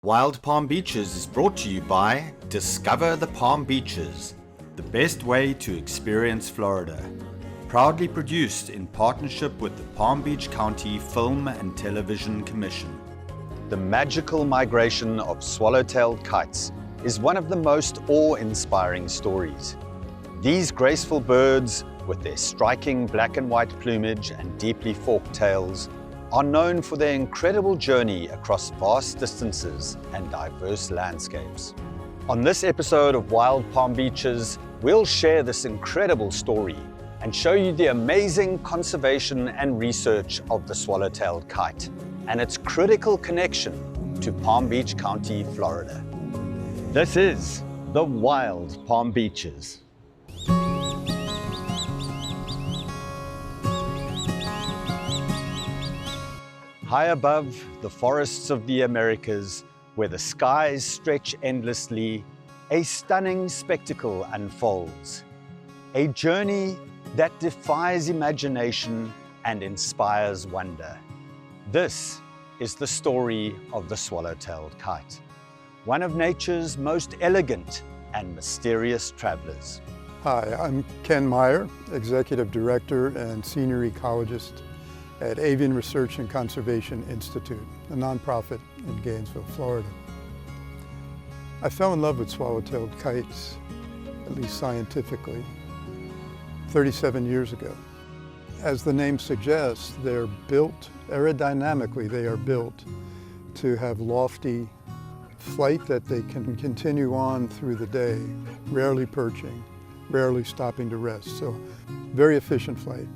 Wild Palm Beaches is brought to you by Discover the Palm Beaches, the best way to experience Florida. Proudly produced in partnership with the Palm Beach County Film and Television Commission. The magical migration of swallow-tailed kites is one of the most awe-inspiring stories. These graceful birds, with their striking black and white plumage and deeply forked tails, are known for their incredible journey across vast distances and diverse landscapes. On this episode of Wild Palm Beaches, we'll share this incredible story and show you the amazing conservation and research of the swallow-tailed kite and its critical connection to Palm Beach County, Florida. This is the Wild Palm Beaches. High above the forests of the Americas, where the skies stretch endlessly, a stunning spectacle unfolds. A journey that defies imagination and inspires wonder. This is the story of the swallow-tailed kite, one of nature's most elegant and mysterious travelers. Hi, I'm Ken Meyer, Executive Director and Senior Ecologist at Avian Research and Conservation Institute, a nonprofit in Gainesville, Florida. I fell in love with swallow-tailed kites, at least scientifically, 37 years ago. As the name suggests, they're built, aerodynamically they are built to have lofty flight that they can continue on through the day, rarely perching, rarely stopping to rest, so very efficient flight.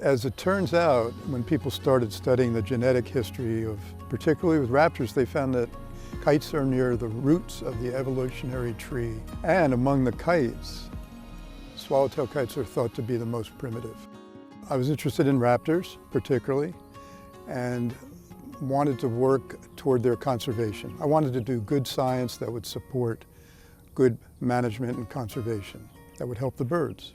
As it turns out, when people started studying the genetic history of, particularly with raptors, they found that kites are near the roots of the evolutionary tree. And among the kites, swallowtail kites are thought to be the most primitive. I was interested in raptors, particularly, and wanted to work toward their conservation. I wanted to do good science that would support good management and conservation, that would help the birds.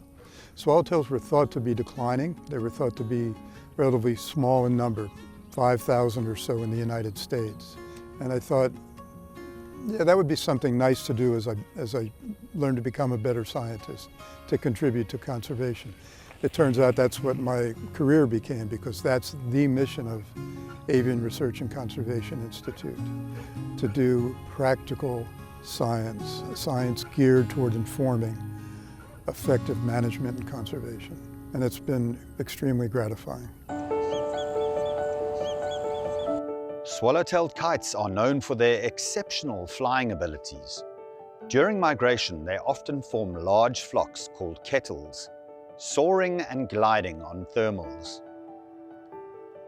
Swallowtails were thought to be declining. They were thought to be relatively small in number, 5,000 or so in the United States. And I thought, yeah, that would be something nice to do as I learned to become a better scientist, to contribute to conservation. It turns out that's what my career became, because that's the mission of Avian Research and Conservation Institute, to do practical science, science geared toward informing effective management and conservation. And it's been extremely gratifying. Swallow-tailed kites are known for their exceptional flying abilities. During migration, they often form large flocks called kettles, soaring and gliding on thermals.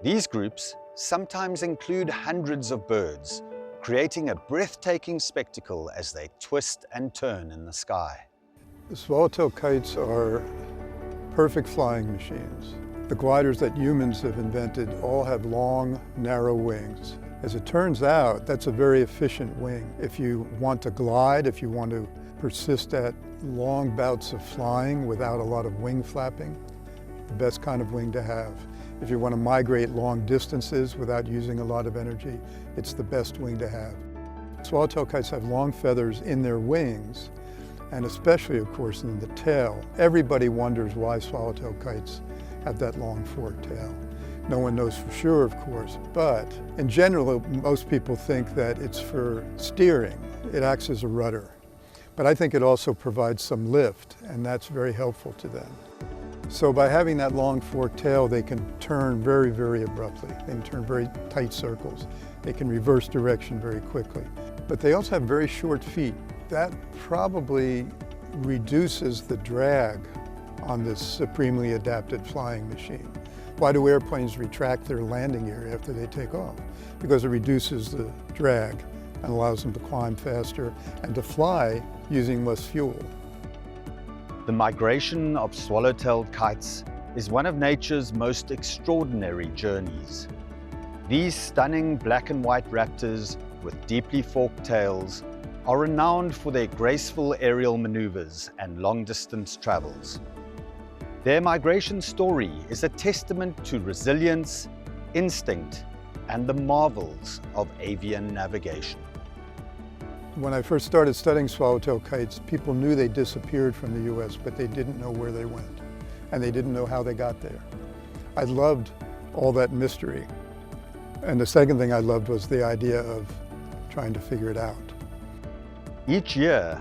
These groups sometimes include hundreds of birds, creating a breathtaking spectacle as they twist and turn in the sky. The swallowtail kites are perfect flying machines. The gliders that humans have invented all have long, narrow wings. As it turns out, that's a very efficient wing. If you want to glide, if you want to persist at long bouts of flying without a lot of wing flapping, the best kind of wing to have. If you want to migrate long distances without using a lot of energy, it's the best wing to have. Swallowtail kites have long feathers in their wings, and especially, of course, in the tail. Everybody wonders why swallowtail kites have that long forked tail. No one knows for sure, of course, but in general, most people think that it's for steering. It acts as a rudder. But I think it also provides some lift, and that's very helpful to them. So by having that long forked tail, they can turn very, very abruptly. They can turn very tight circles. They can reverse direction very quickly. But they also have very short feet. That probably reduces the drag on this supremely adapted flying machine. Why do airplanes retract their landing gear after they take off? Because it reduces the drag and allows them to climb faster and to fly using less fuel. The migration of swallow-tailed kites is one of nature's most extraordinary journeys. These stunning black and white raptors with deeply forked tails are renowned for their graceful aerial maneuvers and long-distance travels. Their migration story is a testament to resilience, instinct, and the marvels of avian navigation. When I first started studying swallowtail kites, people knew they disappeared from the US, but they didn't know where they went, and they didn't know how they got there. I loved all that mystery. And the second thing I loved was the idea of trying to figure it out. Each year,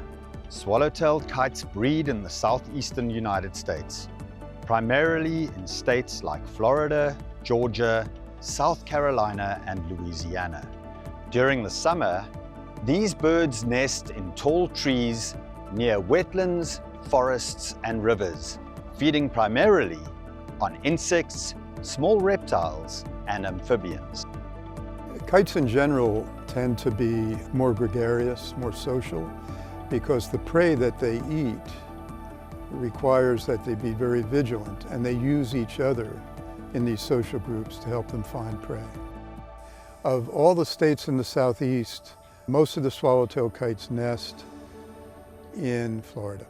swallowtail kites breed in the southeastern United States, primarily in states like Florida, Georgia, South Carolina, and Louisiana. During the summer, these birds nest in tall trees near wetlands, forests, and rivers, feeding primarily on insects, small reptiles, and amphibians. Kites in general tend to be more gregarious, more social, because the prey that they eat requires that they be very vigilant, and they use each other in these social groups to help them find prey. Of all the states in the southeast, most of the swallowtail kites nest in Florida.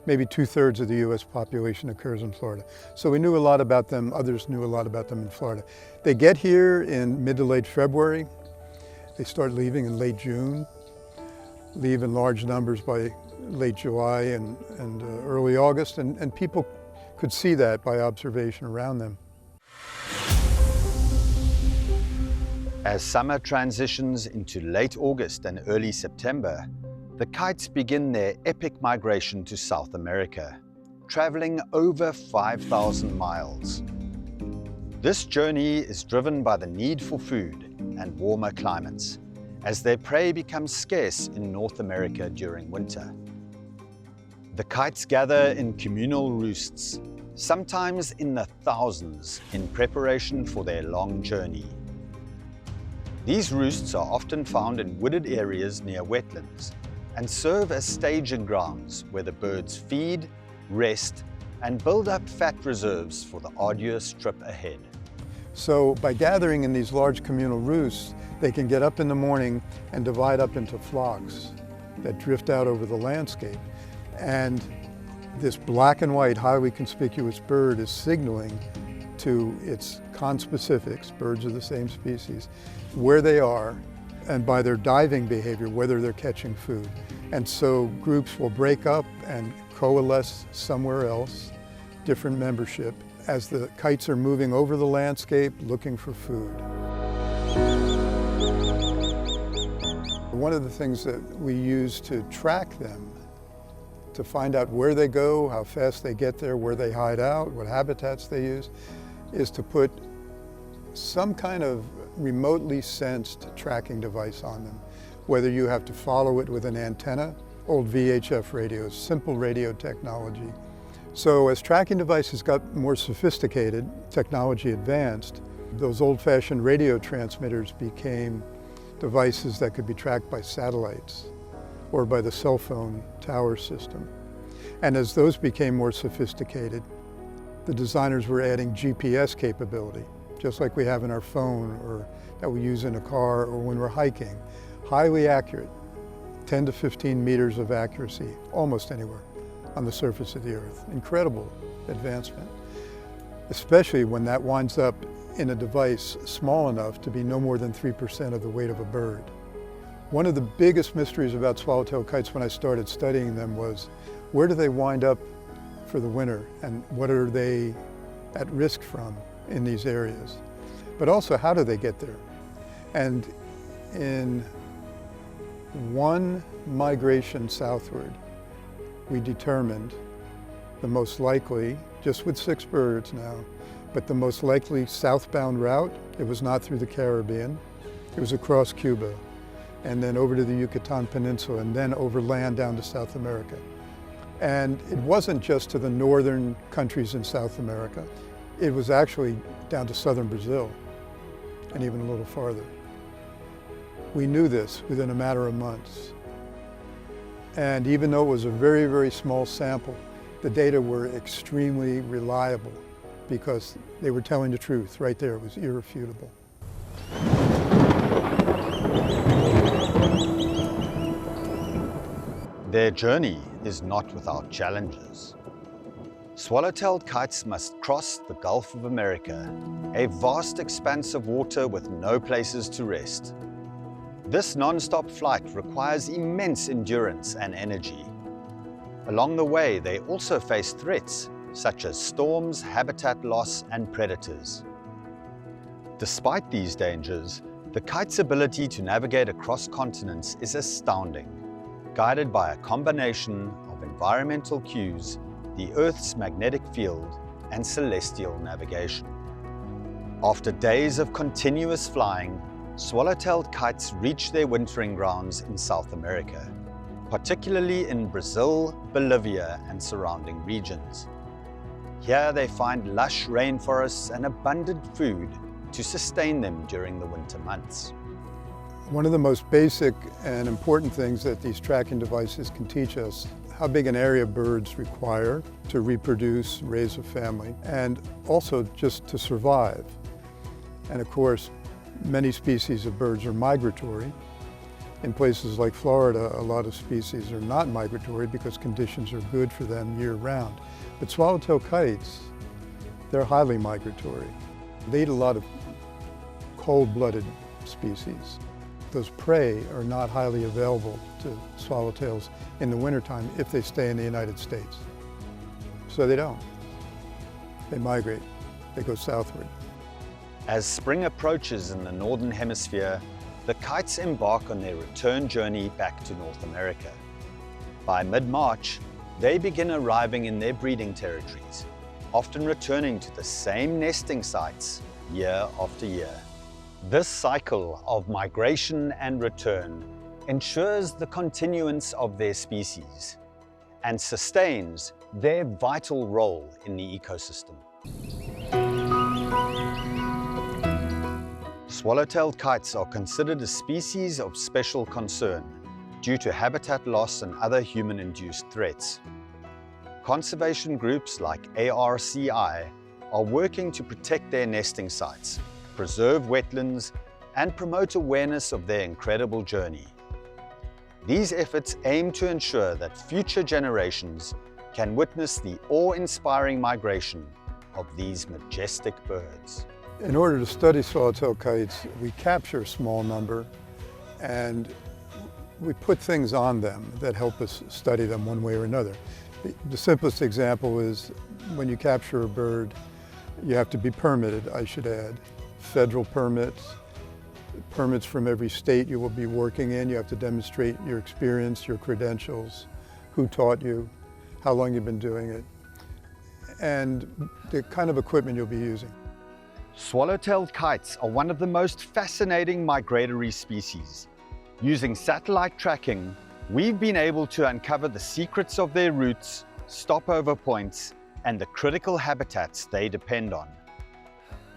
Maybe 2/3 of the US population occurs in Florida. So we knew a lot about them, others knew a lot about them in Florida. They get here in mid to late February. They start leaving in late June, leave in large numbers by late July and early August, and people could see that by observation around them. As summer transitions into late August and early September, the kites begin their epic migration to South America, traveling over 5,000 miles. This journey is driven by the need for food and warmer climates, as their prey becomes scarce in North America during winter. The kites gather in communal roosts, sometimes in the thousands, in preparation for their long journey. These roosts are often found in wooded areas near wetlands and serve as staging grounds where the birds feed, rest, and build up fat reserves for the arduous trip ahead. So by gathering in these large communal roosts, they can get up in the morning and divide up into flocks that drift out over the landscape. And this black and white, highly conspicuous bird is signaling to its conspecifics, birds of the same species, where they are, and by their diving behavior, whether they're catching food. And so groups will break up and coalesce somewhere else, different membership, as the kites are moving over the landscape looking for food. One of the things that we use to track them, to find out where they go, how fast they get there, where they hide out, what habitats they use, is to put some kind of remotely sensed tracking device on them. Whether you have to follow it with an antenna, old VHF radios, simple radio technology. So as tracking devices got more sophisticated, technology advanced, those old-fashioned radio transmitters became devices that could be tracked by satellites or by the cell phone tower system. And as those became more sophisticated, the designers were adding GPS capability, just like we have in our phone or that we use in a car or when we're hiking. Highly accurate, 10 to 15 meters of accuracy, almost anywhere on the surface of the earth. Incredible advancement, especially when that winds up in a device small enough to be no more than 3% of the weight of a bird. One of the biggest mysteries about swallowtail kites when I started studying them was, where do they wind up for the winter and what are they at risk from in these areas? But also, how do they get there? And in one migration southward, we determined the most likely, just with 6 birds now, but the most likely southbound route, it was not through the Caribbean, it was across Cuba, and then over to the Yucatan Peninsula, and then overland down to South America. And it wasn't just to the northern countries in South America, it was actually down to southern Brazil, and even a little farther. We knew this within a matter of months. And even though it was a very, very small sample, the data were extremely reliable because they were telling the truth right there. It was irrefutable. Their journey is not without challenges. Swallowtailed kites must cross the Gulf of America, a vast expanse of water with no places to rest. This non-stop flight requires immense endurance and energy. Along the way, they also face threats such as storms, habitat loss, and predators. Despite these dangers, the kite's ability to navigate across continents is astounding, guided by a combination of environmental cues, the Earth's magnetic field, and celestial navigation. After days of continuous flying, swallow-tailed kites reach their wintering grounds in South America, particularly in Brazil, Bolivia, and surrounding regions. Here they find lush rainforests and abundant food to sustain them during the winter months. One of the most basic and important things that these tracking devices can teach us, how big an area birds require to reproduce, raise a family, and also just to survive. And of course, many species of birds are migratory. In places like Florida, a lot of species are not migratory because conditions are good for them year-round. But swallowtail kites, they're highly migratory. They eat a lot of cold-blooded species. Those prey are not highly available to swallowtails in the wintertime if they stay in the United States. So they don't. They migrate. They go southward. As spring approaches in the Northern Hemisphere, the kites embark on their return journey back to North America. By mid-March, they begin arriving in their breeding territories, often returning to the same nesting sites year after year. This cycle of migration and return ensures the continuance of their species and sustains their vital role in the ecosystem. Swallowtailed kites are considered a species of special concern due to habitat loss and other human-induced threats. Conservation groups like ARCI are working to protect their nesting sites, preserve wetlands, and promote awareness of their incredible journey. These efforts aim to ensure that future generations can witness the awe-inspiring migration of these majestic birds. In order to study swallowtail kites, we capture a small number and we put things on them that help us study them one way or another. The simplest example is when you capture a bird, you have to be permitted, I should add. Federal permits, permits from every state you will be working in. You have to demonstrate your experience, your credentials, who taught you, how long you've been doing it, and the kind of equipment you'll be using. Swallowtailed kites are one of the most fascinating migratory species. Using satellite tracking, we've been able to uncover the secrets of their routes, stopover points, and the critical habitats they depend on.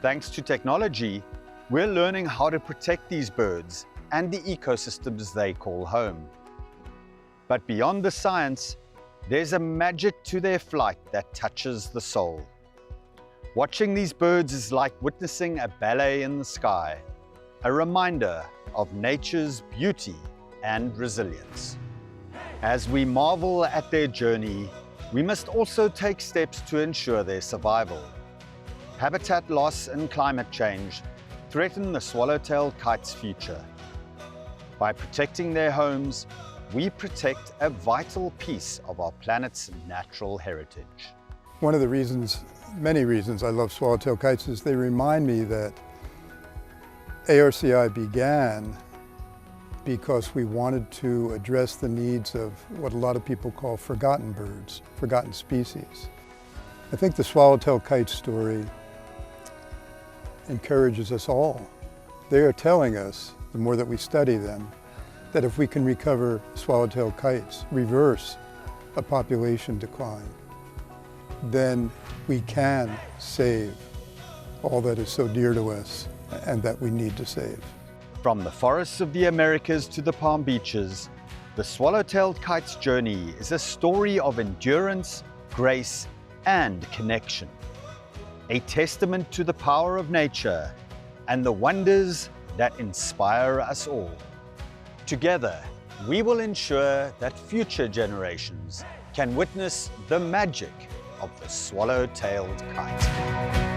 Thanks to technology, we're learning how to protect these birds and the ecosystems they call home. But beyond the science, there's a magic to their flight that touches the soul. Watching these birds is like witnessing a ballet in the sky, a reminder of nature's beauty and resilience. As we marvel at their journey, we must also take steps to ensure their survival. Habitat loss and climate change threaten the swallowtail kite's future. By protecting their homes, we protect a vital piece of our planet's natural heritage. One of the reasons, many reasons I love swallowtail kites is they remind me that ARCI began because we wanted to address the needs of what a lot of people call forgotten birds, forgotten species. I think the swallowtail kite story encourages us all. They are telling us, the more that we study them, that if we can recover swallowtail kites, reverse a population decline, then we can save all that is so dear to us and that we need to save. From the forests of the Americas to the Palm Beaches, the swallowtail kite's journey is a story of endurance, grace, and connection. A testament to the power of nature and the wonders that inspire us all. Together, we will ensure that future generations can witness the magic of the swallow-tailed kite.